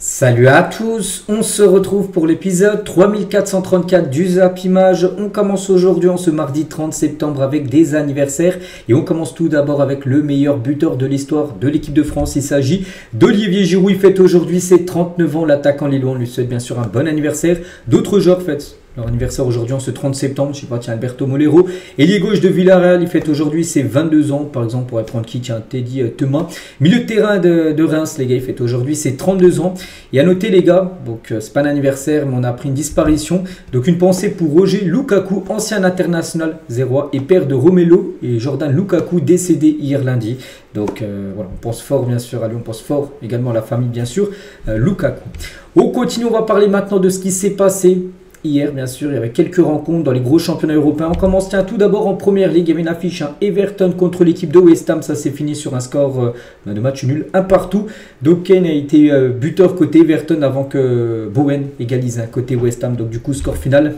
Salut à tous, on se retrouve pour l'épisode 3434 du Zap Image. On commence aujourd'hui en ce mardi 30 septembre avec des anniversaires et on commence tout d'abord avec le meilleur buteur de l'histoire de l'équipe de France. Il s'agit d'Olivier Giroud, il fête aujourd'hui ses 39 ans, l'attaquant lillois. On lui souhaite bien sûr un bon anniversaire. D'autres joueurs fêtent leur anniversaire aujourd'hui en ce 30 septembre, je sais pas, tiens, Alberto Molero, ailier gauche de Villarreal, il fête aujourd'hui ses 22 ans, par exemple, on pourrait prendre qui, tiens, Teddy Thomas, milieu de terrain de Reims, les gars, il fête aujourd'hui ses 32 ans, et à noter les gars, donc c'est pas un anniversaire, mais on a appris une disparition, donc une pensée pour Roger Lukaku, ancien international 0 et père de Romelu et Jordan Lukaku, décédé hier lundi, donc voilà, on pense fort bien sûr à lui, on pense fort également à la famille bien sûr, Lukaku. On continue, on va parler maintenant de ce qui s'est passé hier, bien sûr, il y avait quelques rencontres dans les gros championnats européens. On commence tout d'abord en première ligue. Il y avait une affiche, Everton contre l'équipe de West Ham. Ça s'est fini sur un score de match nul, un partout. Donc Kane a été buteur côté Everton avant que Bowen égalise côté West Ham. Donc du coup, score final.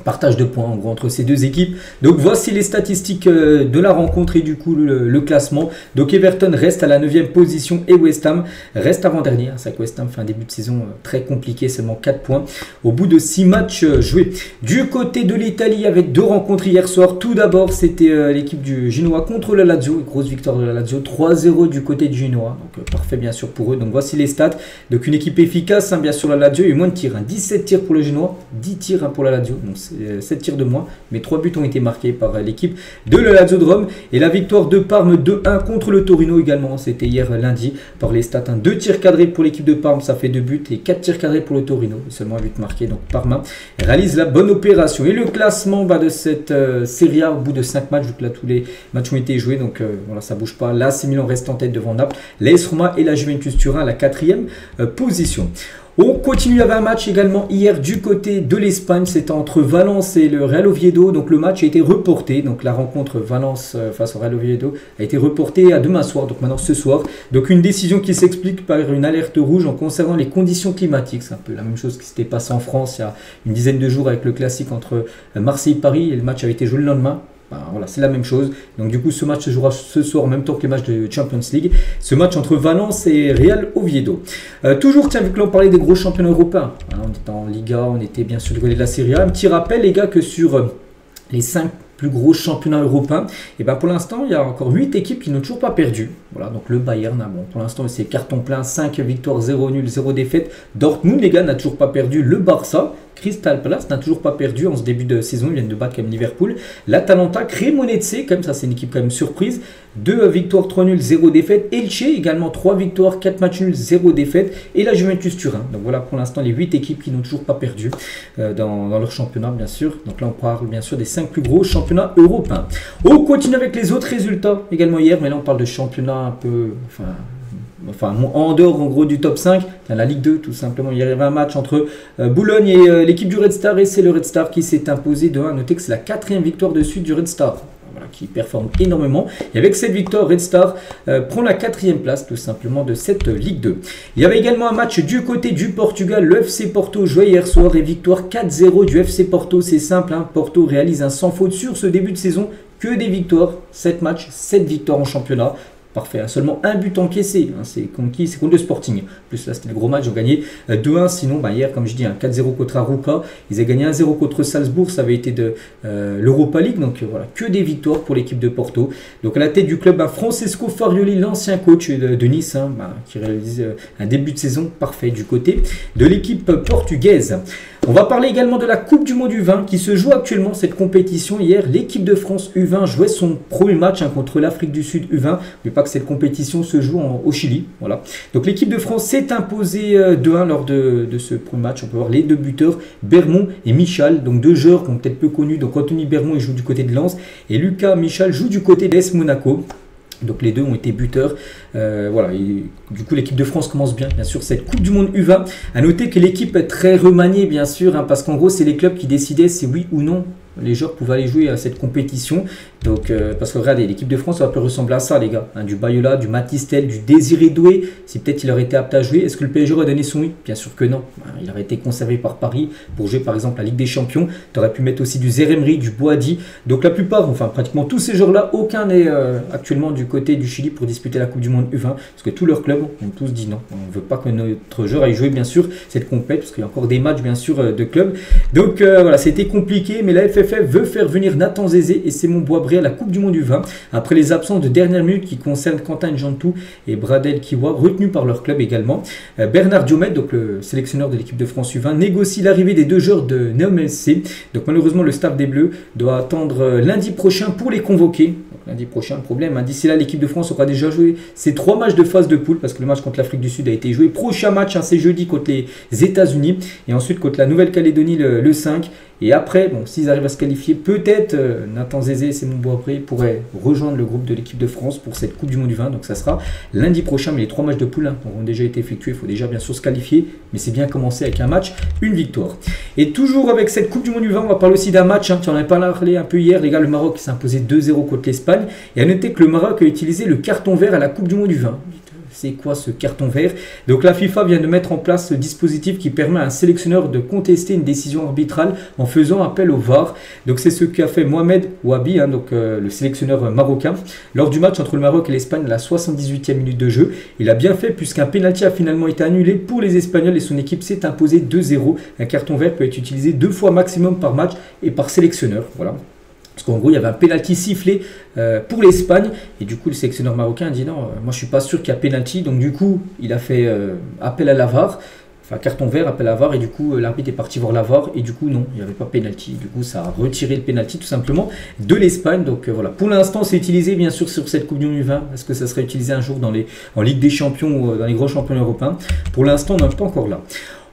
Partage de points en gros entre ces deux équipes. Donc voici les statistiques de la rencontre et du coup le classement. Donc Everton reste à la 9e position et West Ham reste avant-dernier. C'est que West Ham fait un début de saison très compliqué, seulement 4 points au bout de 6 matchs joués. Du côté de l'Italie, avec deux rencontres hier soir. Tout d'abord, c'était l'équipe du Genoa contre la Lazio. Grosse victoire de la Lazio, 3-0 du côté du Genoa. Donc parfait bien sûr pour eux. Donc voici les stats. Donc une équipe efficace, bien sûr la Lazio. Il y a eu moins de tirs, 17 tirs pour le Genoa, 10 tirs pour la Lazio. Donc 7 tirs de moins, mais 3 buts ont été marqués par l'équipe de la Lazio de Rome. Et la victoire de Parme 2-1 contre le Torino également, c'était hier lundi par les stats. 2 tirs cadrés pour l'équipe de Parme, ça fait 2 buts, et 4 tirs cadrés pour le Torino, seulement un but marqué. Donc Parme réalise la bonne opération. Et le classement de cette Serie A au bout de 5 matchs, vu que là tous les matchs ont été joués, donc voilà, ça bouge pas. L'AC Milan reste en tête devant Naples, l'AS Roma et la Juventus Turin à la 4e position. On continue, il y avait un match également hier du côté de l'Espagne, c'était entre Valence et le Real Oviedo, donc le match a été reporté, donc la rencontre Valence face au Real Oviedo a été reportée à demain soir, donc maintenant ce soir, donc une décision qui s'explique par une alerte rouge en concernant les conditions climatiques, c'est un peu la même chose qui s'était passé en France il y a une dizaine de jours avec le classique entre Marseille et Paris, et le match avait été joué le lendemain. Ben, voilà, c'est la même chose. Donc du coup, ce match se jouera ce soir en même temps que les matchs de Champions League. Ce match entre Valence et Real Oviedo. Toujours, tiens, vu que l'on parlait des gros championnats européens, hein, on était en Liga, on était bien sûr du côté de la Serie A. Un petit rappel, les gars, que sur les 5 plus gros championnats européens, et ben pour l'instant, il y a encore 8 équipes qui n'ont toujours pas perdu. Voilà, donc le Bayern, bon, pour l'instant, c'est carton plein, 5 victoires, 0 nul, 0 défaite. Dortmund, les gars, n'a toujours pas perdu. Le Barça, Crystal Palace n'a toujours pas perdu en ce début de saison, ils viennent de battre comme Liverpool. L'Atalanta, Cremonese, comme ça c'est une équipe quand même surprise, 2 victoires, 3 nuls, 0 défaite. Elche également 3 victoires, 4 matchs nuls, 0 défaite. Et la Juventus Turin. Donc voilà pour l'instant les 8 équipes qui n'ont toujours pas perdu dans leur championnat bien sûr. Donc là on parle bien sûr des 5 plus gros championnats européens. On continue avec les autres résultats également hier, mais là on parle de championnat un peu... Enfin, en dehors en gros du top 5, la Ligue 2 tout simplement. Il y avait un match entre Boulogne et l'équipe du Red Star, et c'est le Red Star qui s'est imposé de 1. Notez que c'est la 4e victoire de suite du Red Star, voilà, qui performe énormément. Et avec cette victoire, Red Star prend la 4e place tout simplement de cette Ligue 2. Il y avait également un match du côté du Portugal. Le FC Porto jouait hier soir et victoire 4-0 du FC Porto. C'est simple, hein, Porto réalise un sans faute sur ce début de saison. Que des victoires, 7 matchs, 7 victoires en championnat. Parfait, seulement un but encaissé, hein, c'est contre qui? C'est contre le Sporting. En plus là c'était le gros match, ils ont gagné 2-1, sinon hier comme je dis 4-0 contre Arouca, ils ont gagné 1-0 contre Salzbourg, ça avait été de l'Europa League, donc voilà, que des victoires pour l'équipe de Porto. Donc à la tête du club, Francesco Farioli, l'ancien coach de Nice, hein, qui réalise un début de saison parfait du côté de l'équipe portugaise. On va parler également de la Coupe du Monde U20 qui se joue actuellement cette compétition. Hier, l'équipe de France U20 jouait son premier match contre l'Afrique du Sud U20. N'oubliez pas que cette compétition se joue au Chili. Voilà. Donc l'équipe de France s'est imposée 2-1 lors de ce premier match. On peut voir les 2 buteurs, Bermond et Michal. Donc 2 joueurs qui ont peut-être peu connus. Donc Anthony Bermond il joue du côté de Lens et Lucas Michal joue du côté d'AS Monaco. Donc les deux ont été buteurs. Voilà, et du coup l'équipe de France commence bien sûr cette Coupe du Monde U20. À noter que l'équipe est très remaniée bien sûr, hein, parce qu'en gros c'est les clubs qui décidaient si oui ou non les joueurs pouvaient aller jouer à cette compétition. Donc, parce que regardez, l'équipe de France, ça peut ressembler à ça, les gars. Hein, du Bayola, du Matistel, du Désiré Doué. Si peut-être il aurait été apte à jouer, est-ce que le PSG aurait donné son oui? Bien sûr que non. Il aurait été conservé par Paris pour jouer par exemple la Ligue des Champions. Tu aurais pu mettre aussi du Zeremri, du Boadi. Donc la plupart, enfin pratiquement tous ces joueurs-là, aucun n'est actuellement du côté du Chili pour disputer la Coupe du Monde U20. Parce que tous leurs clubs ont tous dit non. On ne veut pas que notre joueur aille jouer bien sûr cette compète, parce qu'il y a encore des matchs bien sûr de clubs. Donc voilà, c'était compliqué, mais la FFF veut faire venir Nathan Zézé et Simon Boisbré à la Coupe du Monde U20 après les absences de dernière minute qui concernent Quentin Njantou et Bradel Kiwa, retenus par leur club également. Bernard Diomède, donc le sélectionneur de l'équipe de France U20, négocie l'arrivée des deux joueurs de Neom SC. Donc malheureusement, le staff des Bleus doit attendre lundi prochain pour les convoquer. Donc, lundi prochain, problème. Hein. D'ici là, l'équipe de France aura déjà joué ses 3 matchs de phase de poule, parce que le match contre l'Afrique du Sud a été joué. Prochain match, hein, c'est jeudi contre les États-Unis et ensuite contre la Nouvelle-Calédonie le 5. Et après, bon, s'ils arrivent à se qualifier, peut-être Nathan Zézé et Simon Boisbré pourraient rejoindre le groupe de l'équipe de France pour cette Coupe du Monde U20. Donc ça sera lundi prochain, mais les 3 matchs de poule auront déjà été effectués. Il faut déjà bien sûr se qualifier, mais c'est bien commencer avec un match, une victoire. Et toujours avec cette Coupe du Monde U20, on va parler aussi d'un match, tu en as parlé un peu hier, les gars, le Maroc s'est imposé 2-0 contre l'Espagne. Et à noter que le Maroc a utilisé le carton vert à la Coupe du Monde U20. C'est quoi ce carton vert? Donc la FIFA vient de mettre en place ce dispositif qui permet à un sélectionneur de contester une décision arbitrale en faisant appel au VAR. Donc c'est ce qu'a fait Mohamed Ouabi, hein, donc le sélectionneur marocain, lors du match entre le Maroc et l'Espagne à la 78e minute de jeu. Il a bien fait puisqu'un pénalty a finalement été annulé pour les Espagnols et son équipe s'est imposée 2-0. Un carton vert peut être utilisé 2 fois maximum par match et par sélectionneur. Voilà. Parce qu'en gros, il y avait un pénalty sifflé pour l'Espagne. Et du coup, le sélectionneur marocain a dit non, moi je ne suis pas sûr qu'il y a pénalty. Donc du coup, il a fait appel à la VAR. Enfin, carton vert, appel à la VAR. Et du coup, l'arbitre est parti voir la VAR. Et du coup, non, il n'y avait pas pénalty. Du coup, ça a retiré le pénalty tout simplement de l'Espagne. Donc voilà. Pour l'instant, c'est utilisé bien sûr sur cette Coupe du Monde U20. Est-ce que ça serait utilisé un jour en Ligue des Champions ou dans les gros championnats européens? Pour l'instant, on n'est pas encore là.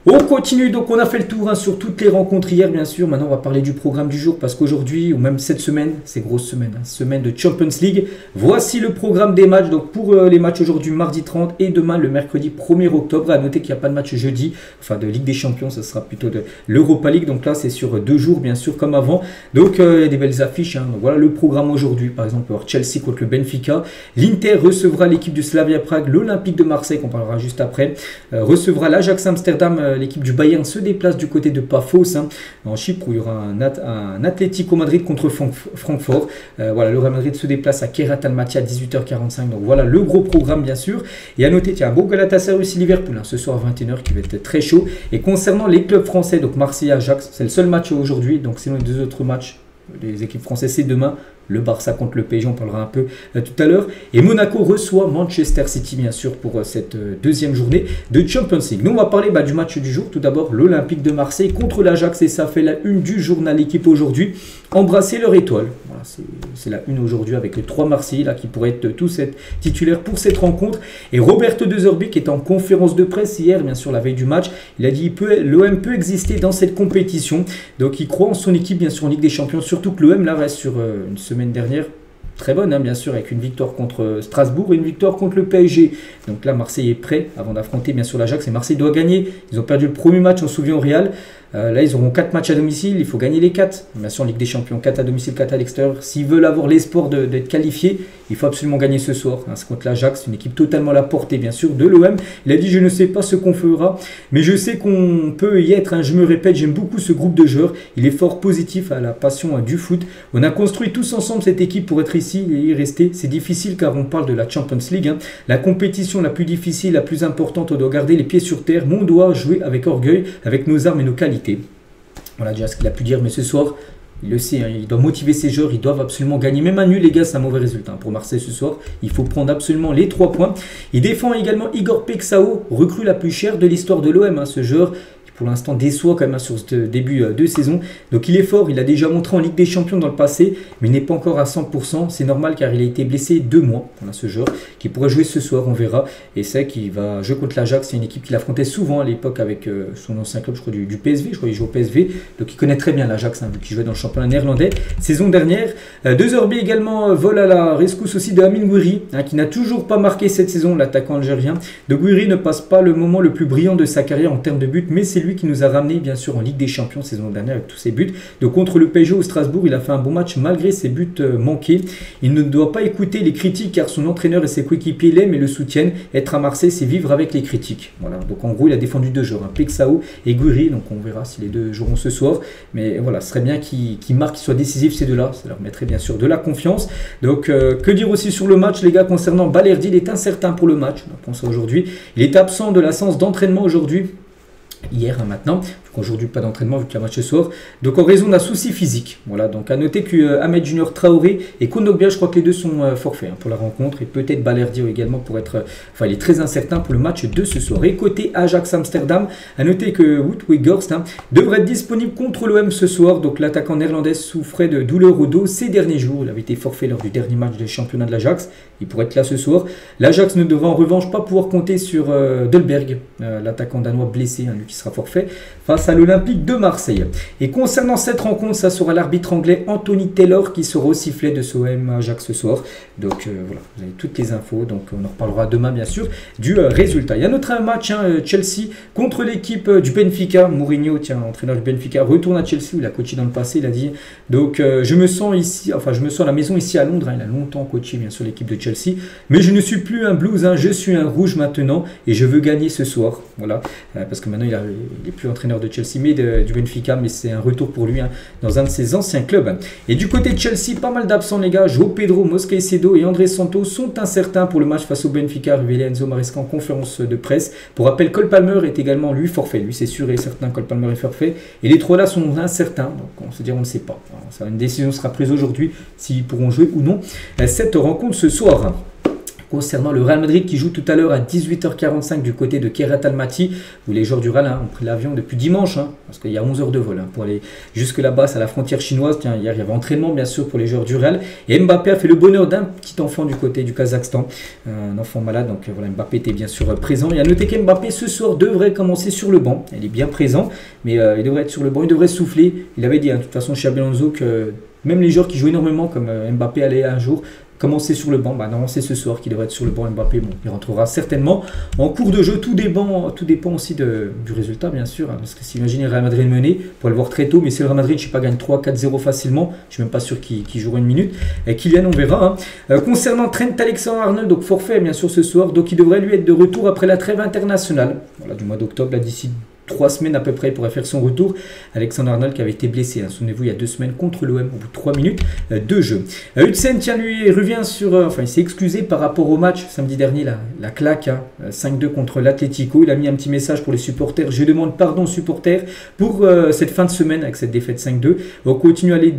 On continue, donc on a fait le tour sur toutes les rencontres hier bien sûr. Maintenant on va parler du programme du jour parce qu'aujourd'hui ou même cette semaine, c'est grosse semaine, semaine de Champions League. Voici le programme des matchs, donc pour les matchs aujourd'hui mardi 30 et demain le mercredi 1er octobre. À noter qu'il n'y a pas de match jeudi, enfin de Ligue des Champions, ça sera plutôt de l'Europa League. Donc là c'est sur 2 jours bien sûr comme avant. Donc il y a des belles affiches, hein. Donc voilà le programme aujourd'hui. Par exemple Chelsea contre le Benfica. L'Inter recevra l'équipe du Slavia Prague, l'Olympique de Marseille qu'on parlera juste après. Recevra l'Ajax Amsterdam. L'équipe du Bayern se déplace du côté de Paphos, hein, en Chypre, où il y aura un Atlético Madrid contre Francfort. Voilà, le Real Madrid se déplace à Kairat Almaty à 18h45. Donc voilà le gros programme bien sûr. Et à noter, tiens, un beau Galatasaray aussi Liverpool, hein, ce soir à 21h qui va être très chaud. Et concernant les clubs français, donc Marseille et Ajax, c'est le seul match aujourd'hui. Donc sinon les 2 autres matchs, les équipes françaises, c'est demain. Le Barça contre le PSG, on parlera un peu tout à l'heure. Et Monaco reçoit Manchester City, bien sûr, pour cette deuxième journée de Champions League. Nous, on va parler du match du jour. Tout d'abord, l'Olympique de Marseille contre l'Ajax. Et ça fait la une du journal L'équipe aujourd'hui. Embrasser leur étoile. Voilà, c'est la une aujourd'hui avec les 3 Marseillais là, qui pourraient être tous être titulaires pour cette rencontre. Et Roberto De Zerbi, qui est en conférence de presse hier, bien sûr, la veille du match, il a dit l'OM peut exister dans cette compétition. Donc, il croit en son équipe, bien sûr, en Ligue des Champions. Surtout que l'OM, là, reste sur une semaine dernière très bonne, hein, bien sûr, avec une victoire contre Strasbourg et une victoire contre le PSG. Donc là, Marseille est prêt avant d'affronter bien sûr l'Ajax. Et Marseille doit gagner. Ils ont perdu le premier match, on se souvient, au Real. Là, ils auront 4 matchs à domicile. Il faut gagner les 4. Bien sûr, en Ligue des Champions, 4 à domicile, 4 à l'extérieur. S'ils veulent avoir l'espoir d'être qualifiés, il faut absolument gagner ce soir. Hein, c'est contre l'Ajax, une équipe totalement à la portée, bien sûr, de l'OM. Il a dit, je ne sais pas ce qu'on fera, mais je sais qu'on peut y être. Hein. Je me répète, j'aime beaucoup ce groupe de joueurs. Il est fort positif à la passion du foot. On a construit tous ensemble cette équipe pour être ici et y rester. C'est difficile car on parle de la Champions League. Hein. La compétition la plus difficile, la plus importante, on doit garder les pieds sur terre, mais on doit jouer avec orgueil, avec nos armes et nos qualités. Voilà déjà ce qu'il a pu dire, mais ce soir, il le sait, hein, il doit motiver ses joueurs, ils doivent absolument gagner. Même un nul, les gars, c'est un mauvais résultat. Hein. Pour Marseille ce soir, il faut prendre absolument les 3 points. Il défend également Igor Pexao, recrue la plus chère de l'histoire de l'OM. Hein, ce joueur pour l'instant déçoit quand même hein, sur ce début de saison. Donc il est fort, il a déjà montré en Ligue des Champions dans le passé, mais il n'est pas encore à 100%. C'est normal car il a été blessé 2 mois. On a ce joueur qui pourrait jouer ce soir, on verra. Et c'est qu'il va jouer contre l'Ajax, c'est une équipe qu'il affrontait souvent à l'époque avec son ancien club, je crois du PSV, je crois qu'il joue au PSV. Donc il connaît très bien l'Ajax, hein, vu qu'il jouait dans le championnat néerlandais saison dernière. De Zerbi également vole à la rescousse aussi de Amine Gouiri, hein, qui n'a toujours pas marqué cette saison, l'attaquant algérien. De Gouiri ne passe pas le moment le plus brillant de sa carrière en termes de but, mais c'est lui qui nous a ramené bien sûr en Ligue des Champions saison dernière avec tous ses buts. Donc contre le PSG au Strasbourg, il a fait un bon match malgré ses buts manqués. Il ne doit pas écouter les critiques car son entraîneur et ses coéquipiers l'aiment et le soutiennent. Être à Marseille, c'est vivre avec les critiques. Voilà. Donc en gros, il a défendu 2 joueurs, Pexao et Gouiri. Donc on verra si les 2 joueront ce soir. Mais voilà, ce serait bien qu'ils marquent, qu'ils soient décisifs ces 2-là. Ça leur mettrait bien sûr de la confiance. Donc que dire aussi sur le match les gars concernant Balerdi, il est incertain pour le match. On pense aujourd'hui. Il est absent de la séance d'entraînement aujourd'hui. Hier maintenant, aujourd'hui pas d'entraînement vu qu'il y a match ce soir, donc en raison d'un souci physique. Voilà, donc à noter que Ahmed Junior Traoré et Kondogbia, je crois que les 2 sont forfaits pour la rencontre, et peut-être Balerdi également pour être, il est très incertain pour le match de ce soir. Et côté Ajax Amsterdam, à noter que Wout Weghorst devrait être disponible contre l'OM ce soir. Donc l'attaquant néerlandais souffrait de douleurs au dos ces derniers jours, il avait été forfait lors du dernier match des championnats de l'Ajax, il pourrait être là ce soir. L'Ajax ne devrait en revanche pas pouvoir compter sur Dolberg, l'attaquant danois blessé, lui qui sera forfait face à l'Olympique de Marseille. Et concernant cette rencontre, ça sera l'arbitre anglais Anthony Taylor qui sera au sifflet de ce OM Ajax ce soir. Donc voilà, vous avez toutes les infos, donc on en reparlera demain bien sûr du résultat. Il y a notre match Chelsea contre l'équipe du Benfica. Mourinho, entraîneur du Benfica, retourne à Chelsea où il a coaché dans le passé, il a dit. Donc je me sens ici, je me sens à la maison ici à Londres, il a longtemps coaché bien sûr l'équipe de Chelsea, mais je ne suis plus un blues, je suis un rouge maintenant et je veux gagner ce soir. Voilà, parce que maintenant il n'est plus entraîneur de Chelsea mais du Benfica, mais c'est un retour pour lui dans un de ses anciens clubs. Et du côté de Chelsea, pas mal d'absents les gars. João Pedro, Mosquera et André Santos sont incertains pour le match face au Benfica, révélé Enzo Maresca en conférence de presse. Pour rappel, Cole Palmer est également lui forfait, lui c'est sûr et certain, Cole Palmer est forfait, et les 3 là sont incertains, donc on se dit on ne sait pas. Alors, une décision sera prise aujourd'hui s'ils pourront jouer ou non cette rencontre ce soir. Concernant le Real Madrid qui joue tout à l'heure à 18h45 du côté de Kairat Almaty, où les joueurs du Real ont pris l'avion depuis dimanche, parce qu'il y a 11 heures de vol pour aller jusque là-bas, à la frontière chinoise. Hier il y avait entraînement bien sûr pour les joueurs du Real, et Mbappé a fait le bonheur d'un petit enfant du côté du Kazakhstan, un enfant malade, donc voilà, Mbappé était bien sûr présent. Et à noter qu'Mbappé ce soir devrait commencer sur le banc, il est bien présent, mais il devrait être sur le banc, il devrait souffler. Il avait dit de toute façon chez Alonso que même les joueurs qui jouent énormément comme Mbappé allaient un jour commencer sur le banc. Normalement c'est ce soir qu'il devrait être sur le banc. Mbappé, il rentrera certainement en cours de jeu. Tout dépend aussi du résultat bien sûr, parce que s'imagine le Real Madrid mené, pour le voir très tôt, mais si le Real Madrid gagne 3-4-0 facilement, je ne suis même pas sûr qu'il jouera une minute. Et Kylian, on verra. Concernant Trent Alexander-Arnold, donc forfait bien sûr ce soir, donc il devrait lui être de retour après la trêve internationale, du mois d'octobre, là d'ici 3 semaines à peu près, il pourrait faire son retour. Alexander-Arnold qui avait été blessé, souvenez-vous, il y a 2 semaines contre l'OM au bout de 3 minutes de jeu. Hudson, lui, revient sur... il s'est excusé par rapport au match samedi dernier, la claque, 5-2 contre l'Atlético. Il a mis un petit message pour les supporters. Je demande pardon aux supporters pour cette fin de semaine avec cette défaite 5-2. On continue à aller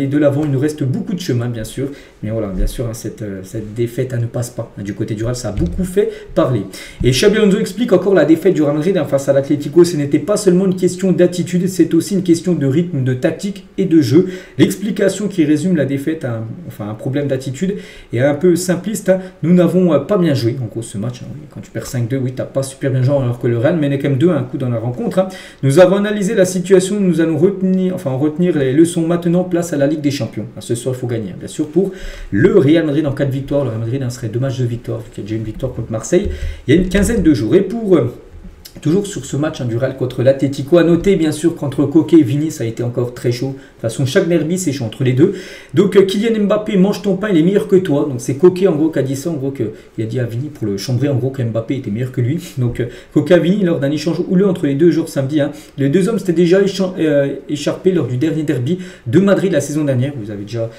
de l'avant. Il nous reste beaucoup de chemin, bien sûr. Mais voilà, bien sûr, cette défaite ne passe pas. Du côté du Real, ça a beaucoup fait parler. Et Xabi Alonso explique encore la défaite du Real Madrid face à l'Atlético. Ce n'était pas seulement une question d'attitude, c'est aussi une question de rythme, de tactique et de jeu. L'explication qui résume la défaite à un problème d'attitude est un peu simpliste. Nous n'avons pas bien joué en gros ce match. Quand tu perds 5-2, oui, tu n'as pas super bien joué alors que le Real menait quand même 2 à un coup dans la rencontre. Nous avons analysé la situation, nous allons retenir les leçons maintenant, place à la Ligue des Champions. Ce soir, il faut gagner, bien sûr, pour le Real Madrid en cas de victoire. Le Real Madrid serait 2 matchs de victoire, il y a déjà une victoire contre Marseille il y a une quinzaine de jours. Et pour... toujours sur ce match du Real contre l'Atlético, à noter bien sûr qu'entre Koke et Vini, ça a été encore très chaud. De toute façon, chaque derby, c'est chaud entre les deux. Donc, Kylian Mbappé, mange ton pain, il est meilleur que toi. Donc, c'est Koke en gros qui a dit ça. En gros, il a dit à Vini pour le chambrer, en gros, que Mbappé était meilleur que lui. Donc, Koke à Vini, lors d'un échange houleux entre les 2 jours samedi, les 2 hommes s'étaient déjà écharpés lors du dernier derby de Madrid la saison dernière. Vous avez déjà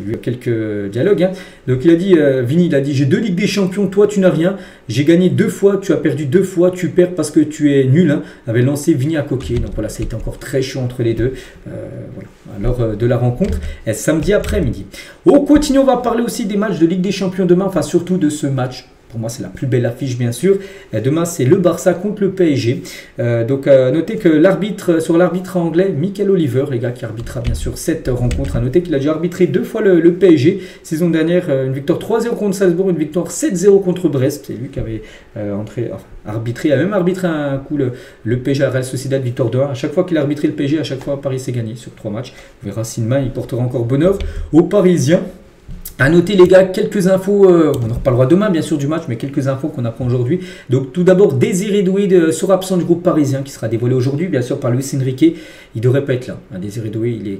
eu quelques dialogues. Donc, il a dit, Vini, il a dit, j'ai 2 Ligues des Champions, toi, tu n'as rien. J'ai gagné 2 fois, tu as perdu 2 fois, tu perds parce que tu es nul, avait lancé Vini à Koke. Donc voilà, ça a été encore très chaud entre les deux. Voilà. Alors de la rencontre, samedi après-midi. On continue, on va parler aussi des matchs de Ligue des Champions demain, surtout de ce match. Pour moi, c'est la plus belle affiche, bien sûr. Demain, c'est le Barça contre le PSG. Donc, notez que sur l'arbitre anglais, Michael Oliver, les gars, qui arbitrera bien sûr cette rencontre. À noter qu'il a déjà arbitré 2 fois le PSG. Saison dernière, une victoire 3-0 contre Salzbourg, une victoire 7-0 contre Brest. C'est lui qui avait arbitré. Il a même arbitré un coup le PSG à Real Sociedad, victoire 2-1. À chaque fois qu'il a arbitré le PSG, à chaque fois, Paris s'est gagné sur 3 matchs. On verra si demain, il portera encore bonheur aux Parisiens. À noter les gars, quelques infos, on en reparlera demain bien sûr du match, mais quelques infos qu'on apprend aujourd'hui. Donc tout d'abord, Désiré Doué sera absent du groupe parisien qui sera dévoilé aujourd'hui, bien sûr par Luis Enrique. Il ne devrait pas être là. Désiré Doué, il est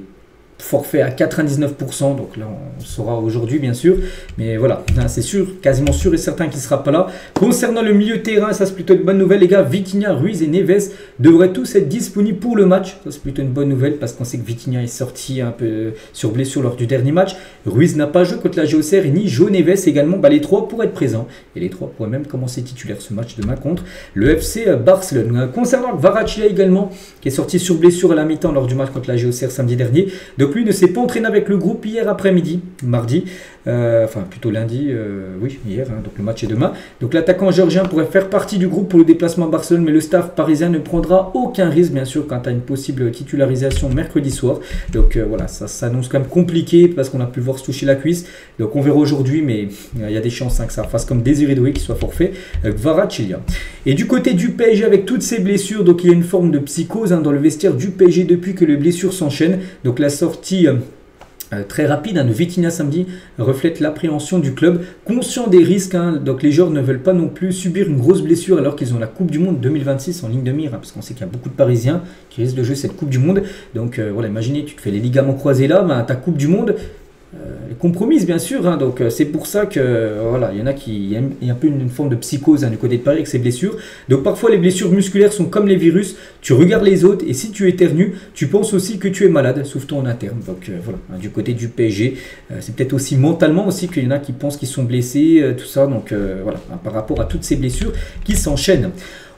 forfait à 99%, donc là on saura aujourd'hui bien sûr, mais voilà, c'est sûr, quasiment sûr et certain qu'il ne sera pas là. Concernant le milieu de terrain, ça c'est plutôt une bonne nouvelle les gars, Vitinha, Ruiz et Neves devraient tous être disponibles pour le match, ça c'est plutôt une bonne nouvelle parce qu'on sait que Vitinha est sorti un peu sur blessure lors du dernier match, Ruiz n'a pas joué contre la GOCR et ni João Neves également, les trois pourraient être présents et les trois pourraient même commencer titulaire ce match demain contre le FC Barcelone. Concernant Kvaratskhelia également, qui est sorti sur blessure à la mi-temps lors du match contre la GOCR samedi dernier, donc lui ne s'est pas entraîné avec le groupe hier après-midi, mardi, enfin plutôt lundi, oui hier, donc le match est demain. Donc l'attaquant géorgien pourrait faire partie du groupe pour le déplacement à Barcelone, mais le staff parisien ne prendra aucun risque bien sûr quant à une possible titularisation mercredi soir. Donc voilà, ça s'annonce quand même compliqué parce qu'on a pu le voir se toucher la cuisse. Donc on verra aujourd'hui, mais il y a des chances que ça fasse comme Désiré Doué qui soit forfait, Kvaratskhelia. Et du côté du PSG avec toutes ces blessures, donc il y a une forme de psychose dans le vestiaire du PSG depuis que les blessures s'enchaînent. Donc la sortie très rapide de Vitinha samedi reflète l'appréhension du club, conscient des risques, donc les joueurs ne veulent pas non plus subir une grosse blessure alors qu'ils ont la Coupe du Monde 2026 en ligne de mire, parce qu'on sait qu'il y a beaucoup de Parisiens qui risquent de jouer cette Coupe du Monde. Donc voilà, imaginez, tu te fais les ligaments croisés là, ta Coupe du Monde compromise bien sûr, donc c'est pour ça que voilà, il y en a qui aiment, il y a un peu une forme de psychose du côté de Paris avec ces blessures. Donc parfois les blessures musculaires sont comme les virus, tu regardes les autres et si tu éternues, tu penses aussi que tu es malade, sauf toi en interne. Donc voilà, du côté du PSG, c'est peut-être aussi mentalement aussi qu'il y en a qui pensent qu'ils sont blessés, tout ça, donc voilà, par rapport à toutes ces blessures qui s'enchaînent.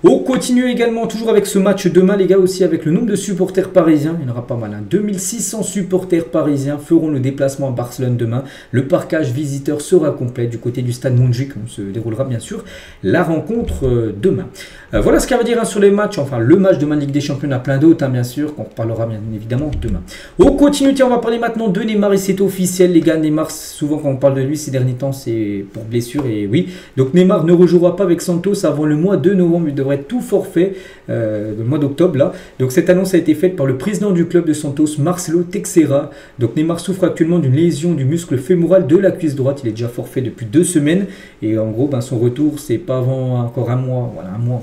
On continue également toujours avec ce match demain les gars, aussi avec le nombre de supporters parisiens, il y en aura pas mal, 2600 supporters parisiens feront le déplacement à Barcelone demain. Le parcage visiteur sera complet du côté du stade Montjuïc, où se déroulera bien sûr la rencontre demain. Voilà ce qu'il y a à dire sur les matchs, enfin le match demain de Ligue des Champions, à plein d'autres bien sûr, qu'on reparlera bien évidemment demain. On continue, tiens, on va parler maintenant de Neymar et c'est officiel les gars. Neymar, souvent quand on parle de lui ces derniers temps c'est pour blessure et oui, donc Neymar ne rejouera pas avec Santos avant le mois de novembre, il devrait tout forfait le mois d'octobre là. Donc cette annonce a été faite par le président du club de Santos, Marcelo Teixeira. Donc Neymar souffre actuellement d'une lésion du muscle fémoral de la cuisse droite, il est déjà forfait depuis 2 semaines et en gros son retour c'est pas avant encore un mois, voilà, un mois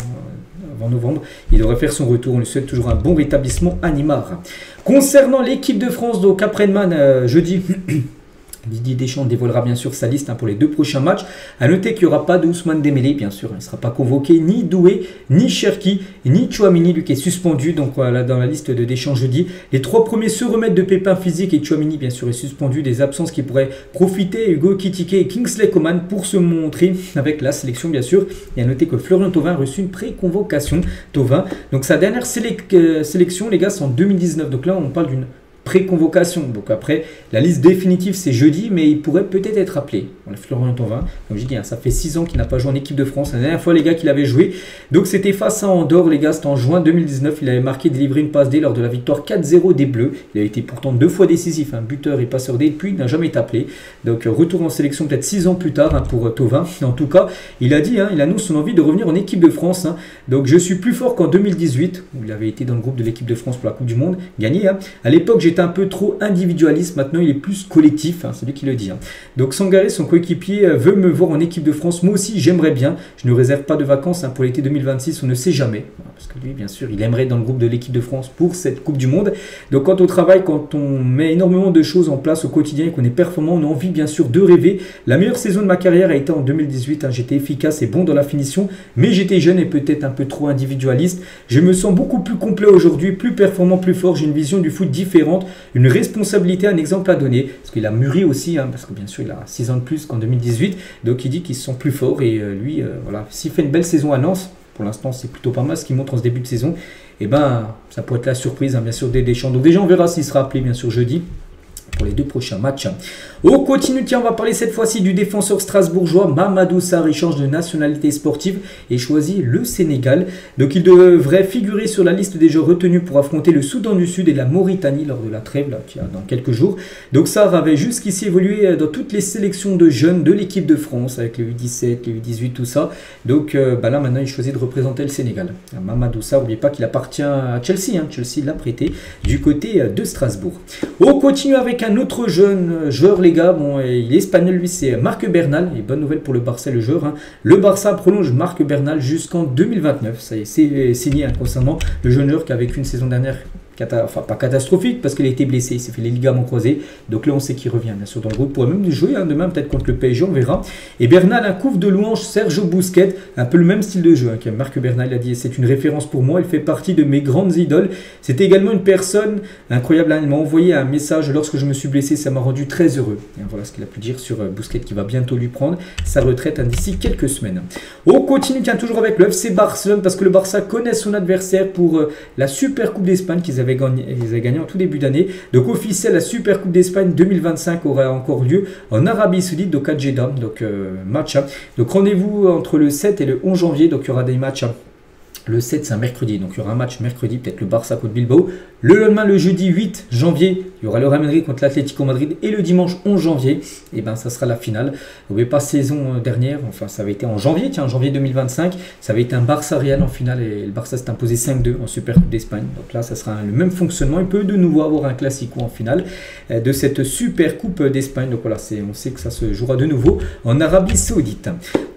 avant novembre, il devrait faire son retour. On lui souhaite toujours un bon rétablissement à Neymar. Concernant l'équipe de France, donc après-demain jeudi Didier Deschamps dévoilera bien sûr sa liste pour les 2 prochains matchs. A noter qu'il n'y aura pas d'Ousmane Dembélé, bien sûr, il ne sera pas convoqué, ni Doué, ni Cherki, ni Tchouaméni, lui qui est suspendu. Donc voilà, dans la liste de Deschamps jeudi, les 3 premiers se remettent de pépins physiques et Tchouaméni bien sûr est suspendu, des absences qui pourraient profiter Hugo Ekitike et Kingsley Coman pour se montrer avec la sélection bien sûr. Et à noter que Florian Thauvin a reçu une pré-convocation. Thauvin, donc sa dernière sélection les gars c'est en 2019, donc là on parle d'une pré-convocation. Donc après, la liste définitive c'est jeudi, mais il pourrait peut-être être appelé. Voilà, Florian Thauvin, comme je dis, ça fait 6 ans qu'il n'a pas joué en équipe de France. La dernière fois les gars qu'il avait joué, donc c'était face à Andorre les gars, c'était en juin 2019. Il avait marqué, délivré une passe D lors de la victoire 4-0 des Bleus. Il a été pourtant 2 fois décisif, buteur et passeur D, puis il n'a jamais été appelé. Donc retour en sélection peut-être 6 ans plus tard pour Thauvin. En tout cas, il a dit, il annonce son envie de revenir en équipe de France. Donc je suis plus fort qu'en 2018, où il avait été dans le groupe de l'équipe de France pour la Coupe du Monde, gagné. À l'époque j'étais un peu trop individualiste, maintenant il est plus collectif, c'est lui qui le dit. Donc Sangaré, son coéquipier, veut me voir en équipe de France, moi aussi j'aimerais bien, je ne réserve pas de vacances pour l'été 2026, on ne sait jamais, parce que lui bien sûr il aimerait dans le groupe de l'équipe de France pour cette Coupe du Monde. Donc quand on travaille, quand on met énormément de choses en place au quotidien et qu'on est performant, on a envie bien sûr de rêver. La meilleure saison de ma carrière a été en 2018, j'étais efficace et bon dans la finition, mais j'étais jeune et peut-être un peu trop individualiste. Je me sens beaucoup plus complet aujourd'hui, plus performant, plus fort, j'ai une vision du foot différente, une responsabilité, un exemple à donner, parce qu'il a mûri aussi, parce que bien sûr il a 6 ans de plus qu'en 2018, donc il dit qu'il se sent plus fort et lui, voilà, s'il fait une belle saison à Lens, pour l'instant c'est plutôt pas mal ce qu'il montre en ce début de saison, et ça pourrait être la surprise bien sûr des Deschamps. Donc déjà on verra s'il sera appelé bien sûr jeudi pour les 2 prochains matchs. On continue, tiens, on va parler cette fois-ci du défenseur strasbourgeois Mamadou Sarr. Il change de nationalité sportive et choisit le Sénégal. Donc il devrait figurer sur la liste des joueurs retenus pour affronter le Soudan du Sud et la Mauritanie lors de la trêve qui a dans quelques jours. Donc Sarr avait jusqu'ici évolué dans toutes les sélections de jeunes de l'équipe de France avec les U17, les U18, tout ça. Donc là maintenant il choisit de représenter le Sénégal. Mamadou Sarr, n'oubliez pas qu'il appartient à Chelsea, Chelsea l'a prêté du côté de Strasbourg. On continue avec un autre jeune joueur, les gars. Bon, il est espagnol, lui, c'est Marc Bernal. Et bonne nouvelle pour le Barça, le joueur. Hein. Le Barça prolonge Marc Bernal jusqu'en 2029. Ça y est, c'est signé hein, concernant le jeune joueur qui a vécu une saison dernière. Enfin, pas catastrophique parce qu'il a été blessé, il s'est fait les ligaments croisés. Donc là, on sait qu'il revient bien sûr dans le groupe. Pourrait même jouer hein, demain, peut-être contre le PSG, on verra. Et Bernal, un couvre de louange, Sergio Busquets, un peu le même style de jeu. Hein, Marc Bernal a dit c'est une référence pour moi, il fait partie de mes grandes idoles. C'est également une personne incroyable. Hein, il m'a envoyé un message lorsque je me suis blessé, ça m'a rendu très heureux. Et voilà ce qu'il a pu dire sur Busquets qui va bientôt lui prendre sa retraite hein, d'ici quelques semaines. On continue, tiens, toujours avec le FC Barcelone parce que le Barça connaît son adversaire pour la Super Coupe d'Espagne qu'ils avaient gagné en tout début d'année. Donc officiel, la Super Coupe d'Espagne 2025 aura encore lieu en Arabie Saoudite, donc à Jeddah. Donc match. Hein. Donc rendez-vous entre le 7 et le 11 janvier. Donc il y aura des matchs. Hein. Le 7, c'est un mercredi, donc il y aura un match mercredi, peut-être le Barça contre Bilbao. Le lendemain, le jeudi 8 janvier, il y aura le Real Madrid contre l'Atlético Madrid. Et le dimanche 11 janvier, et ben, ça sera la finale. N'oubliez pas, saison dernière, enfin ça avait été en janvier, tiens, janvier 2025, ça avait été un Barça-Real en finale et le Barça s'est imposé 5-2 en Super Coupe d'Espagne. Donc là, ça sera le même fonctionnement. Il peut de nouveau avoir un classico en finale de cette Super Coupe d'Espagne. Donc voilà, on sait que ça se jouera de nouveau en Arabie Saoudite.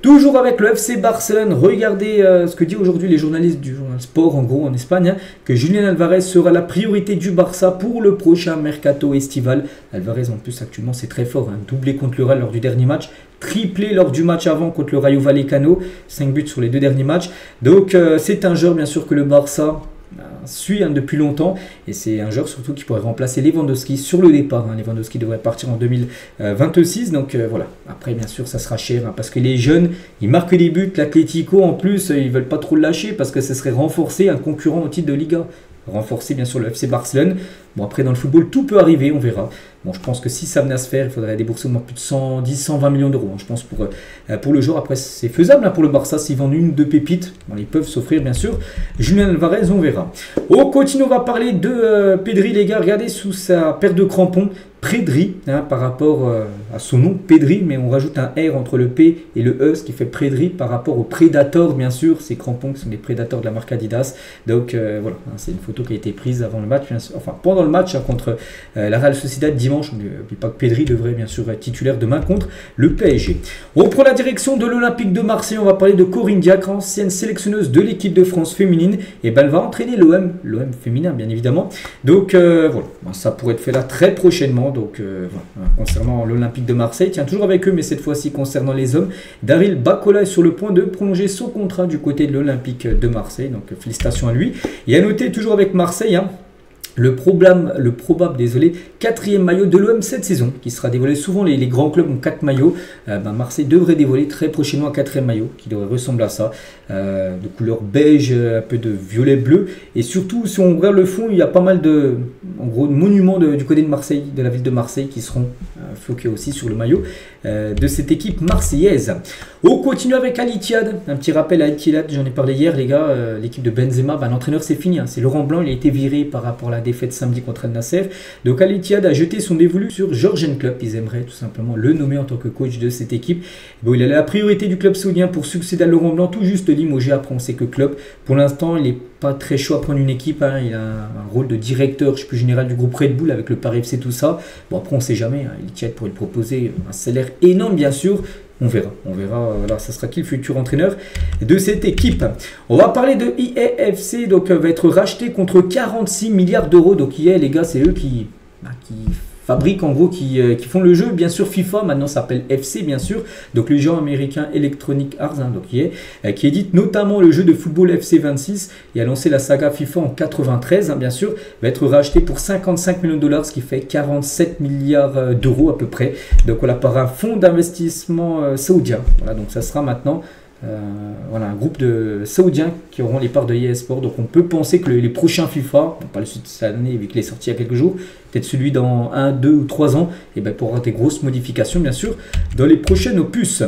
Toujours avec le FC Barcelone, regardez ce que dit aujourd'hui les journalistes du journal Sport, en gros en Espagne, hein, que Julián Álvarez sera la priorité du Barça pour le prochain mercato estival. Álvarez en plus actuellement c'est très fort, hein, doublé contre le Real lors du dernier match, triplé lors du match avant contre le Rayo Vallecano, 5 buts sur les 2 derniers matchs. Donc c'est un joueur bien sûr que le Barça suit hein, depuis longtemps et c'est un joueur surtout qui pourrait remplacer Lewandowski sur le départ. Hein. Lewandowski devrait partir en 2026 donc voilà, après bien sûr ça sera cher hein, parce que les jeunes ils marquent des buts, l'Atlético en plus ils veulent pas trop le lâcher parce que ce serait renforcer un concurrent au titre de Liga, renforcer bien sûr le FC Barcelone. Bon après dans le football tout peut arriver, on verra. Bon je pense que si ça venait à se faire il faudrait débourser au moins plus de 110-120 millions d'euros hein, je pense pour le joueur. Après c'est faisable hein, pour le Barça s'ils vendent une ou deux pépites, bon, ils peuvent s'offrir bien sûr Julián Álvarez, on verra. On continue, on va parler de Pedri les gars, regardez sous sa paire de crampons Pedri hein, par rapport à son nom Pedri, mais on rajoute un R entre le P et le E, ce qui fait Pedri par rapport au Predator bien sûr, ces crampons qui sont des Predators de la marque Adidas. Donc voilà, hein, c'est une photo qui a été prise avant le match, bien sûr, enfin pendant le match hein, contre la Real Sociedad dimanche. N'oublie pas que Pedri devrait bien sûr être titulaire demain contre le PSG. On prend la direction de l'Olympique de Marseille, on va parler de Corinne Diacre, ancienne sélectionneuse de l'équipe de France féminine, et ben elle va entraîner l'OM féminin bien évidemment. Donc voilà, ça pourrait être fait là très prochainement. Donc voilà, concernant l'Olympique de Marseille, tiens toujours avec eux, mais cette fois-ci concernant les hommes, Daryl Bacola est sur le point de prolonger son contrat du côté de l'Olympique de Marseille, donc félicitations à lui. Et à noter toujours avec Marseille, hein, le probable, désolé, 4e maillot de l'OM cette saison, qui sera dévoilé. Souvent les grands clubs ont 4 maillots. Marseille devrait dévoiler très prochainement un 4e maillot, qui devrait ressembler à ça, de couleur beige, un peu de violet bleu. Et surtout, si on regarde le fond, il y a pas mal de monuments du côté de Marseille, de la ville de Marseille, qui seront floqués aussi sur le maillot de cette équipe marseillaise. On continue avec Al Ittihad. Un petit rappel à Al Ittihad, j'en ai parlé hier les gars, l'équipe de Benzema, l'entraîneur c'est fini, hein, c'est Laurent Blanc, il a été viré par rapport à la défaite samedi contre Al Nasser. Donc Al Ittihad a jeté son dévolu sur Georgian Club, ils aimeraient tout simplement le nommer en tant que coach de cette équipe. Bon, il a la priorité du club saoudien pour succéder à Laurent Blanc, tout juste limogé. Après on sait que Club, pour l'instant il n'est pas très chaud à prendre une équipe, hein. Il a un rôle de directeur, je sais plus, général du groupe Red Bull avec le Paris FC, tout ça. Bon après on sait jamais, hein. Al Ittihad pourrait lui proposer un salaire énorme bien sûr. On verra, voilà, ça sera qui le futur entraîneur de cette équipe. On va parler de EA FC, donc va être racheté contre 46 milliards d'euros. Donc EA les gars, c'est eux qui fabriquent en gros, qui font le jeu, bien sûr FIFA, maintenant ça s'appelle FC bien sûr, donc le jeu américain Electronic Arts, hein, donc EA, qui édite notamment le jeu de football FC 26 et a lancé la saga FIFA en 93, hein, bien sûr, va être racheté pour 55 millions de dollars, ce qui fait 47 milliards d'euros à peu près. Donc voilà, par un fonds d'investissement saoudien. Voilà, donc ça sera maintenant voilà, un groupe de Saoudiens qui auront les parts de EA Sports. Donc on peut penser que les prochains FIFA, pas le suite de cette année vu qu'il est sorti il y a quelques jours, peut-être celui dans 1, 2 ou 3 ans, et ben pour avoir des grosses modifications bien sûr dans les prochaines opus.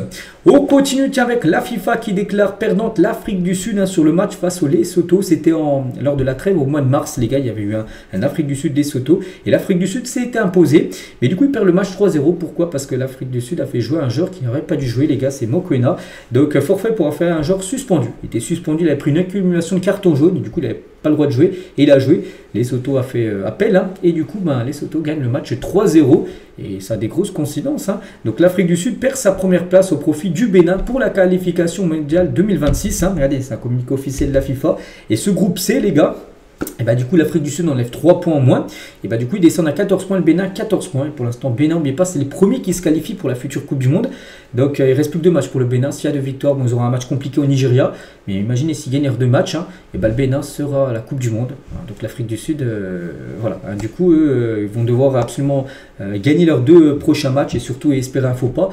On continue avec la FIFA qui déclare perdante l'Afrique du Sud, hein, sur le match face au Lesotho. C'était lors de la trêve au mois de mars les gars, il y avait eu un Afrique du Sud Lesotho et l'Afrique du Sud s'était imposé, mais du coup il perd le match 3-0. Pourquoi? Parce que l'Afrique du Sud a fait jouer un joueur qui n'aurait pas dû jouer les gars, c'est Mokoena. Donc forfait pour avoir fait un joueur suspendu. Il était suspendu, il avait pris une accumulation de cartons jaunes et du coup il avait pas le droit de jouer. Et il a joué. Lesotho a fait appel. Hein, et du coup, Lesotho gagne le match 3-0. Et ça a des grosses coïncidences. Hein. Donc l'Afrique du Sud perd sa première place au profit du Bénin pour la qualification mondiale 2026. Hein. Regardez, c'est un communiqué officiel de la FIFA. Et ce groupe C, les gars, et du coup l'Afrique du Sud enlève 3 points en moins. Et du coup ils descendent à 14 points, le Bénin 14 points. Et pour l'instant Bénin, n'oubliez pas, c'est les premiers qui se qualifient pour la future Coupe du Monde. Donc il reste plus que 2 matchs pour le Bénin. S'il y a 2 victoires, ils auront un match compliqué au Nigeria. Mais imaginez s'ils gagnent leurs 2 matchs, hein, et le Bénin sera à la Coupe du Monde. Donc l'Afrique du Sud, voilà. Du coup ils vont devoir absolument gagner leurs 2 prochains matchs et surtout espérer un faux pas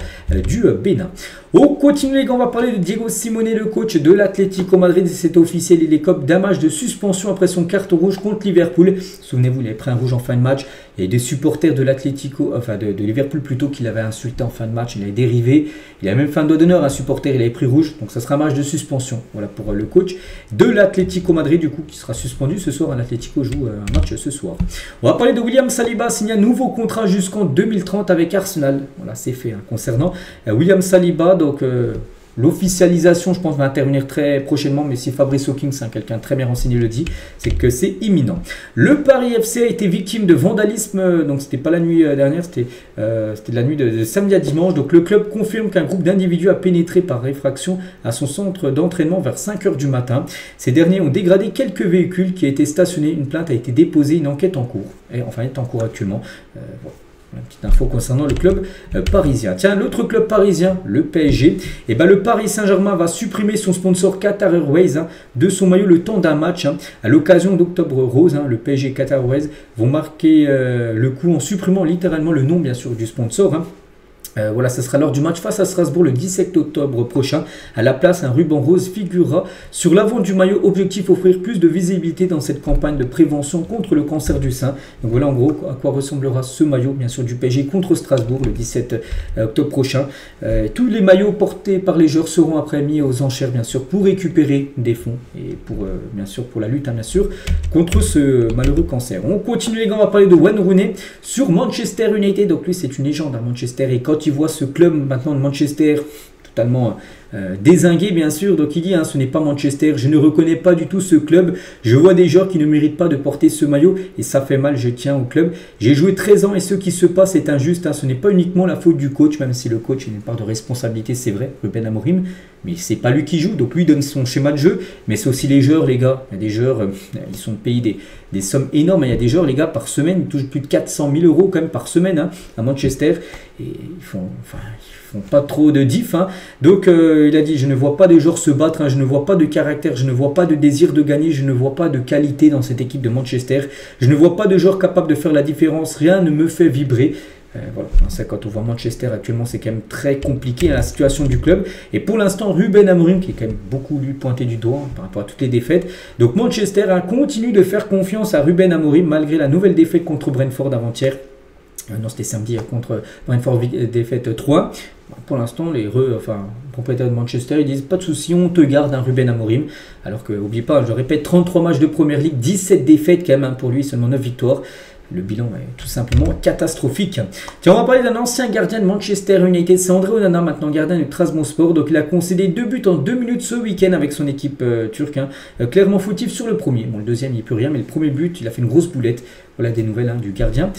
du Bénin. On continue les gars, on va parler de Diego Simeone, le coach de l'Atlético Madrid. C'est officiel, il écope d'un match de suspension après son carton rouge contre Liverpool. Souvenez-vous, il avait pris un rouge en fin de match. Il y a des supporters de l'Atlético, enfin de Liverpool plutôt, qui l'avaient insulté en fin de match. Il avait dérivé. Il a même fait un doigt d'honneur à un supporter, il avait pris rouge. Donc ça sera un match de suspension. Voilà pour le coach de l'Atlético Madrid, du coup, qui sera suspendu ce soir. L'Atlético joue un match ce soir. On va parler de William Saliba, signé un nouveau contrat jusqu'en 2030 avec Arsenal. Voilà, c'est fait hein, concernant William Saliba. Donc l'officialisation, je pense, va intervenir très prochainement, mais si Fabrice Hawkins, hein, quelqu'un très bien renseigné, le dit, c'est que c'est imminent. Le Paris FC a été victime de vandalisme, donc c'était pas la nuit dernière, c'était la nuit de samedi à dimanche. Donc le club confirme qu'un groupe d'individus a pénétré par effraction à son centre d'entraînement vers 5 h du matin. Ces derniers ont dégradé quelques véhicules qui étaient stationnés. Une plainte a été déposée, une enquête en cours. Et enfin, elle est en cours actuellement. Voilà. Une petite info concernant le club parisien. Tiens, l'autre club parisien, le PSG, le Paris Saint-Germain va supprimer son sponsor Qatar Airways hein, de son maillot le temps d'un match. Hein. À l'occasion d'Octobre Rose, hein, le PSG et Qatar Airways vont marquer le coup en supprimant littéralement le nom bien sûr du sponsor. Hein. Voilà, ce sera lors du match face à Strasbourg le 17 octobre prochain. À la place, un ruban rose figurera sur l'avant du maillot. Objectif, offrir plus de visibilité dans cette campagne de prévention contre le cancer du sein. Donc voilà en gros à quoi ressemblera ce maillot, bien sûr, du PSG contre Strasbourg le 17 octobre prochain. Tous les maillots portés par les joueurs seront après mis aux enchères, bien sûr, pour récupérer des fonds et pour, bien sûr, pour la lutte, hein, bien sûr, contre ce malheureux cancer. On continue les gars, on va parler de Wayne Rooney sur Manchester United. Donc lui, c'est une légende à Manchester et quand il voit ce club maintenant de Manchester totalement dézingué bien sûr, donc il dit hein, ce n'est pas Manchester, je ne reconnais pas du tout ce club, je vois des joueurs qui ne méritent pas de porter ce maillot et ça fait mal, je tiens au club, j'ai joué 13 ans et ce qui se passe est injuste, hein. Ce n'est pas uniquement la faute du coach, même si le coach a une part de responsabilité, c'est vrai, Ruben Amorim, mais c'est pas lui qui joue, donc lui donne son schéma de jeu, mais c'est aussi les joueurs les gars, il y a des joueurs, ils sont payés des sommes énormes, il y a des joueurs les gars par semaine, ils touchent plus de 400 000 € quand même par semaine hein, à Manchester, et ils font pas trop de diff, hein. Donc il a dit je ne vois pas des joueurs se battre, hein, je ne vois pas de caractère, je ne vois pas de désir de gagner, je ne vois pas de qualité dans cette équipe de Manchester, je ne vois pas de joueurs capables de faire la différence, rien ne me fait vibrer. Voilà, ça, quand on voit Manchester actuellement, c'est quand même très compliqué hein, la situation du club. Et pour l'instant, Ruben Amorim, qui est quand même beaucoup lui pointé du doigt hein, par rapport à toutes les défaites. Donc Manchester hein, continue de faire confiance à Ruben Amorim malgré la nouvelle défaite contre Brentford avant-hier. Non, c'était samedi contre Brentford, défaite 3. Pour l'instant, les propriétaires de Manchester, ils disent pas de souci, on te garde un Ruben Amorim. Alors que, n'oubliez pas, je répète, 33 matchs de Première Ligue, 17 défaites quand même hein, pour lui, seulement 9 victoires. Le bilan est tout simplement catastrophique. Tiens, on va parler d'un ancien gardien de Manchester United, c'est André Onana, maintenant gardien du Trabzonspor. Donc il a concédé 2 buts en 2 minutes ce week-end avec son équipe turque. Hein. Clairement fautif sur le premier. Bon, le deuxième, il n'y a plus rien, mais le premier but, il a fait une grosse boulette. Voilà des nouvelles hein, du gardien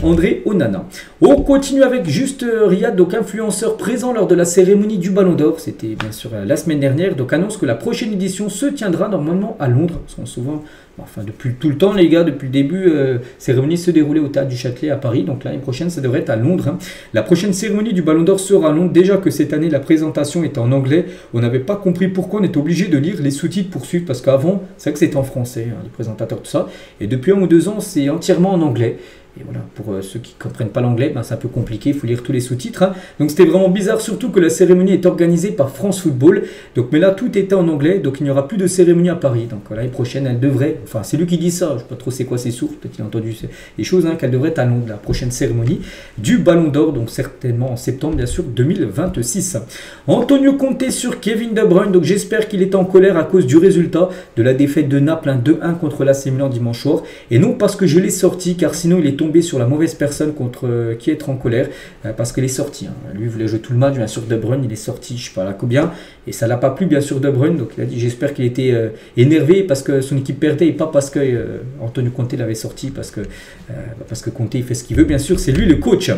André Onana. On continue avec Juste Riyad, donc influenceur présent lors de la cérémonie du Ballon d'Or. C'était bien sûr la semaine dernière. Donc annonce que la prochaine édition se tiendra normalement à Londres. Parce qu'on souvent, enfin depuis tout le temps les gars, depuis le début, cérémonie se déroulait au Théâtre du Châtelet à Paris. Donc l'année prochaine, ça devrait être à Londres. Hein. La prochaine cérémonie du Ballon d'Or sera à Londres. Déjà que cette année, la présentation était en anglais. On n'avait pas compris pourquoi on était obligé de lire les sous-titres pour suivre. Parce qu'avant, c'est vrai que c'était en français, hein, les présentateurs, tout ça. Et depuis 1 ou 2 ans, c'est entièrement en anglais. Et voilà, pour ceux qui ne comprennent pas l'anglais, c'est un peu compliqué, il faut lire tous les sous-titres. Hein. Donc c'était vraiment bizarre, surtout que la cérémonie est organisée par France Football. Donc, mais là, tout était en anglais, donc il n'y aura plus de cérémonie à Paris. Donc l'année prochaine, elle devrait, enfin c'est lui qui dit ça, je ne sais pas trop c'est quoi ses sources, peut-être qu'il a entendu des choses, hein, qu'elle devrait être à Londres, la prochaine cérémonie du Ballon d'Or, donc certainement en septembre, bien sûr, 2026. Antonio Conte sur Kevin De Bruyne, donc j'espère qu'il est en colère à cause du résultat de la défaite de Naples, 2-1 contre l'AC Milan dimanche soir, et non parce que je l'ai sorti, car sinon il est tomber sur la mauvaise personne contre qui être en colère parce qu'il est sorti. Lui voulait jouer tout le match, bien sûr De Bruyne, il est sorti, je sais pas là combien, et ça l'a pas plu bien sûr De Bruyne, donc il a dit j'espère qu'il était énervé parce que son équipe perdait et pas parce que Antonio Conte l'avait sorti, parce que Conte il fait ce qu'il veut, bien sûr c'est lui le coach.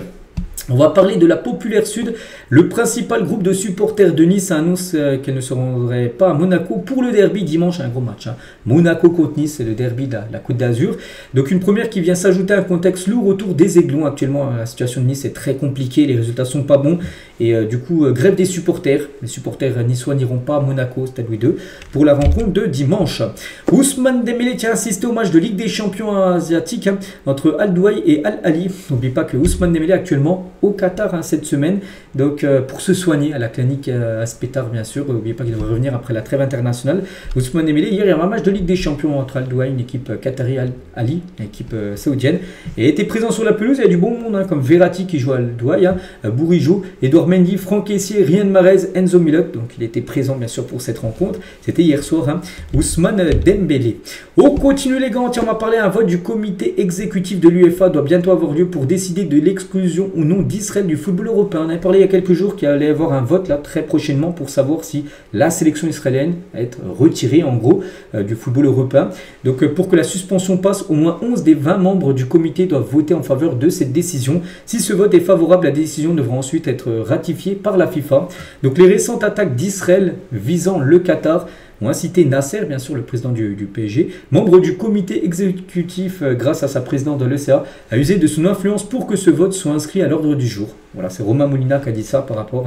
On va parler de la Populaire Sud. Le principal groupe de supporters de Nice annonce qu'elle ne se rendrait pas à Monaco pour le derby dimanche. Un gros match. Monaco contre Nice, c'est le derby de la Côte d'Azur. Donc une première qui vient s'ajouter à un contexte lourd autour des Aiglons. Actuellement, la situation de Nice est très compliquée. Les résultats sont pas bons. Et du coup, grève des supporters. Les supporters niçois n'iront pas à Monaco, Stade Louis II, pour la rencontre de dimanche. Ousmane Dembélé tient à assister au match de Ligue des Champions asiatiques entre Al Douaï et Al Ahly. N'oublie pas que Ousmane Dembélé actuellement au Qatar cette semaine, donc pour se soigner à la clinique Aspetar bien sûr. N'oubliez pas qu'il devrait revenir après la trêve internationale. Ousmane Dembélé, hier il y a un match de Ligue des Champions entre Al Douaï, une équipe qatari, Al Ahly, une équipe saoudienne, et était présent sur la pelouse. Il y a du bon monde comme Verratti qui joue à Al Douaï, Bourigeaud, Edouard Mendy, Franck Essier, Riyad Mahrez, Enzo Milot, donc il était présent bien sûr pour cette rencontre. C'était hier soir. Ousmane Dembélé. On continue les gars, on va parler un vote du comité exécutif de l'UEFA doit bientôt avoir lieu pour décider de l'exclusion ou non d'Israël du football européen. On avait parlé il y a quelques jours qu'il allait y avoir un vote là très prochainement pour savoir si la sélection israélienne va être retirée en gros du football européen. Donc pour que la suspension passe, au moins 11 des 20 membres du comité doivent voter en faveur de cette décision. Si ce vote est favorable, la décision devra ensuite être ratifiée par la FIFA. Donc les récentes attaques d'Israël visant le Qatar ont incité Nasser, bien sûr le président du PSG, membre du comité exécutif grâce à sa présidente de l'ECA, à user de son influence pour que ce vote soit inscrit à l'ordre du jour. Voilà, c'est Romain Molina qui a dit ça par rapport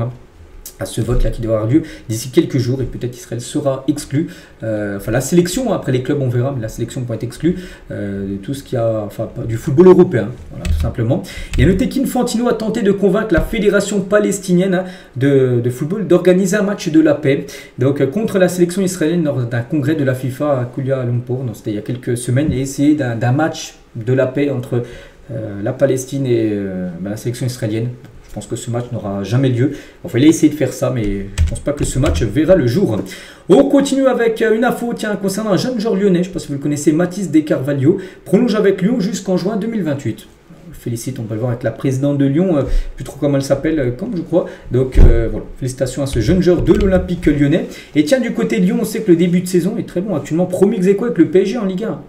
à ce vote-là qui doit avoir lieu d'ici quelques jours, et peut-être qu'Israël sera exclu. Enfin, la sélection, après les clubs on verra, mais la sélection pourrait être exclue de tout ce qu'il y a, enfin, du football européen, voilà, tout simplement. Et notez qu'Infantino a tenté de convaincre la fédération palestinienne de football d'organiser un match de la paix, donc contre la sélection israélienne lors d'un congrès de la FIFA à Kuala Lumpur, c'était il y a quelques semaines, et essayer d'un match de la paix entre la Palestine et la sélection israélienne. Je pense que ce match n'aura jamais lieu. Enfin, il a essayé de faire ça, mais je ne pense pas que ce match verra le jour. On continue avec une info concernant un jeune joueur lyonnais. Je ne sais pas si vous le connaissez, Mathis De Carvalho. Prolonge avec Lyon jusqu'en juin 2028. Félicite, on peut le voir avec la présidente de Lyon, plus trop comment elle s'appelle, comme je crois. Donc voilà, félicitations à ce jeune joueur de l'Olympique lyonnais. Et tiens, du côté de Lyon, on sait que le début de saison est très bon. Actuellement, premier ex-aequo avec le PSG en Ligue 1.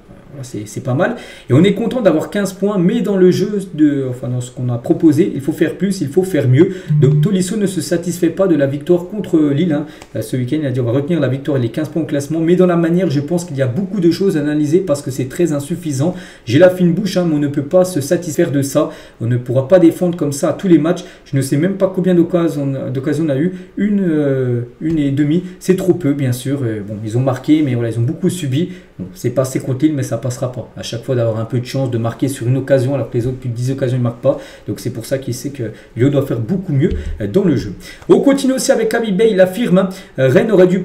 C'est pas mal, et on est content d'avoir 15 points, mais dans le jeu, dans ce qu'on a proposé, il faut faire plus, il faut faire mieux. Donc Tolisso ne se satisfait pas de la victoire contre Lille ce week-end. Il a dit on va retenir la victoire et les 15 points au classement, mais dans la manière, je pense qu'il y a beaucoup de choses à analyser parce que c'est très insuffisant. J'ai la fine bouche, mais on ne peut pas se satisfaire de ça. On ne pourra pas défendre comme ça à tous les matchs. Je ne sais même pas combien d'occasions on a eu, une et demie, c'est trop peu bien sûr. Bon, ils ont marqué, mais voilà, ils ont beaucoup subi. Bon, c'est passé contre Lille, mais ça passera pas. À chaque fois d'avoir un peu de chance de marquer sur une occasion alors que les autres plus de 10 occasions ne marquent pas. Donc c'est pour ça qu'il sait que Lyon doit faire beaucoup mieux dans le jeu. On continue aussi avec Kaby Bey, il affirme Rennes aurait dû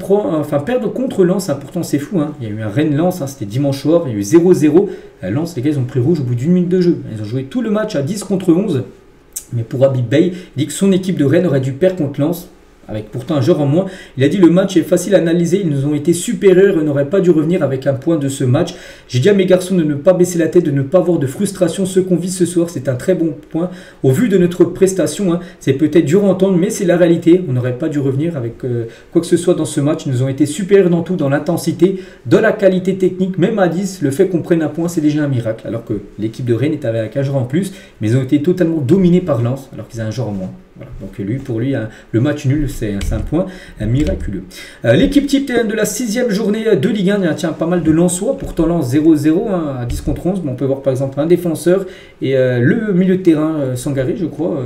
perdre contre Lens. Pourtant c'est fou, il y a eu un Rennes-Lens, c'était dimanche soir, il y a eu 0-0. Lens, les gars, ils ont pris rouge au bout d'une minute de jeu. Ils ont joué tout le match à 10 contre 11. Mais pour Habib Bey, il dit que son équipe de Rennes aurait dû perdre contre Lens, avec pourtant un joueur en moins. Il a dit le match est facile à analyser, ils nous ont été supérieurs et n'auraient pas dû revenir avec un point de ce match. J'ai dit à mes garçons de ne pas baisser la tête, de ne pas avoir de frustration. Ce qu'on vit ce soir, c'est un très bon point. Au vu de notre prestation, c'est peut-être dur à entendre, mais c'est la réalité. On n'aurait pas dû revenir avec quoi que ce soit dans ce match. Ils nous ont été supérieurs dans tout, dans l'intensité, dans la qualité technique. Même à 10, le fait qu'on prenne un point, c'est déjà un miracle. Alors que l'équipe de Rennes est avec un joueur en plus, mais ils ont été totalement dominés par Lens, alors qu'ils ont un joueur en moins. Voilà. Donc pour lui, le match nul, c'est un point miraculeux. L'équipe type de la 6e journée de Ligue 1, tiens, pas mal de Lensois, pourtant Lens 0-0 à 10 contre 11. Mais on peut voir par exemple un défenseur et le milieu de terrain Sangaré, je crois,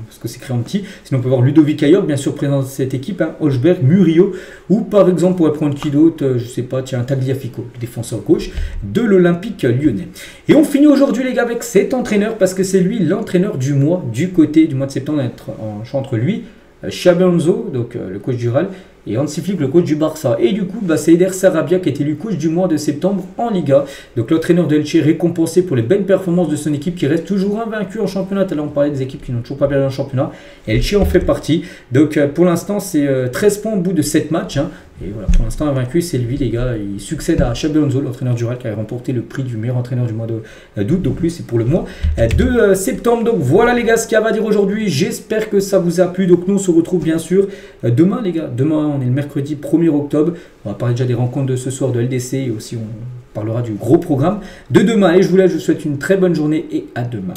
parce que c'est écrit en petit. Sinon on peut voir Ludovic Ayor, bien sûr présent dans cette équipe, Holzberg, Murillo, ou par exemple, on pourrait prendre qui d'autre, je sais pas, tiens, Tagliafico, le défenseur gauche de l'Olympique lyonnais. Et on finit aujourd'hui les gars avec cet entraîneur, parce que c'est lui l'entraîneur du mois, du côté du mois de septembre, entre lui, Xabi Alonso, donc le coach du Real, et Hansi Flick, le coach du Barça. Et du coup, c'est Eder Sarabia qui est élu coach du mois de septembre en Liga. Donc l'entraîneur de Elche est récompensé pour les belles performances de son équipe qui reste toujours invaincue en championnat. Là, on parlait des équipes qui n'ont toujours pas perdu en championnat. Elche en fait partie. Donc pour l'instant, c'est 13 points au bout de 7 matchs. Et voilà, pour l'instant, invaincu, c'est lui, les gars. Il succède à Xabi Alonso, l'entraîneur du Real, qui a remporté le prix du meilleur entraîneur du mois d'août. Donc lui, c'est pour le mois de septembre. Donc voilà, les gars, ce qu'il y a à dire aujourd'hui. J'espère que ça vous a plu. Donc nous, on se retrouve bien sûr demain, les gars. Demain, on est le mercredi 1er octobre. On va parler déjà des rencontres de ce soir de LDC et aussi on parlera du gros programme de demain. Et je vous laisse, je vous souhaite une très bonne journée et à demain.